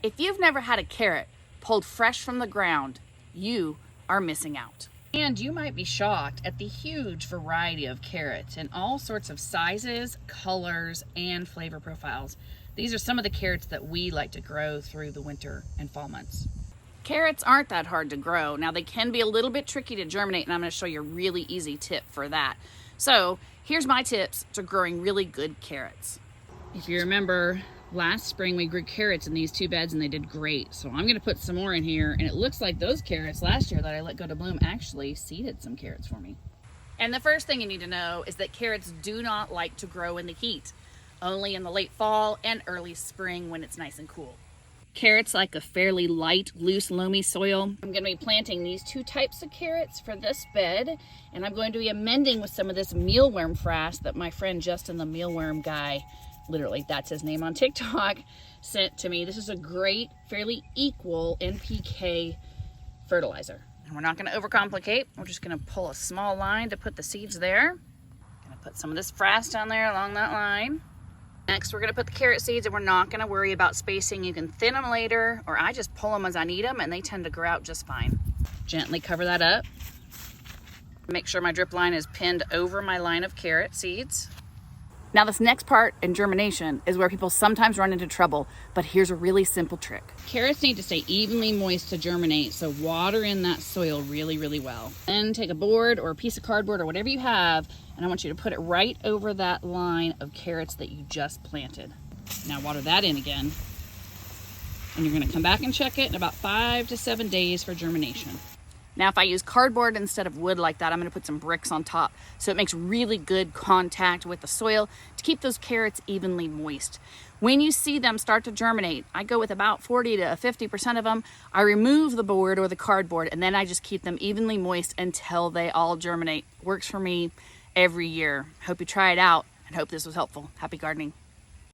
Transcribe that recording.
If you've never had a carrot pulled fresh from the ground, you are missing out. And you might be shocked at the huge variety of carrots in all sorts of sizes, colors, and flavor profiles. These are some of the carrots that we like to grow through the winter and fall months. Carrots aren't that hard to grow. Now they can be a little bit tricky to germinate, and I'm going to show you a really easy tip for that. So here's my tips to growing really good carrots. If you remember, last spring we grew carrots in these 2 beds and they did great. So I'm gonna put some more in here, and it looks like those carrots last year that I let go to bloom actually seeded some carrots for me. And the first thing you need to know is that carrots do not like to grow in the heat, only in the late fall and early spring when it's nice and cool. Carrots like a fairly light, loose, loamy soil. I'm gonna be planting these 2 types of carrots for this bed, and I'm going to be amending with some of this mealworm frass that my friend Justin, the mealworm guy, literally that's his name on TikTok, sent to me. This is a great, fairly equal NPK fertilizer. And we're not gonna overcomplicate. We're just gonna pull a small line to put the seeds there. Gonna put some of this frass down there along that line. Next, we're gonna put the carrot seeds, and we're not gonna worry about spacing. You can thin them later, or I just pull them as I need them, and they tend to grow out just fine. Gently cover that up. Make sure my drip line is pinned over my line of carrot seeds. Now this next part in germination is where people sometimes run into trouble, but here's a really simple trick. Carrots need to stay evenly moist to germinate, so water in that soil really, really well. Then take a board or a piece of cardboard or whatever you have, and I want you to put it right over that line of carrots that you just planted. Now water that in again, and you're gonna come back and check it in about 5 to 7 days for germination. Now, if I use cardboard instead of wood like that, I'm gonna put some bricks on top so it makes really good contact with the soil to keep those carrots evenly moist. When you see them start to germinate, I go with about 40 to 50% of them. I remove the board or the cardboard, and then I just keep them evenly moist until they all germinate. Works for me every year. Hope you try it out and hope this was helpful. Happy gardening.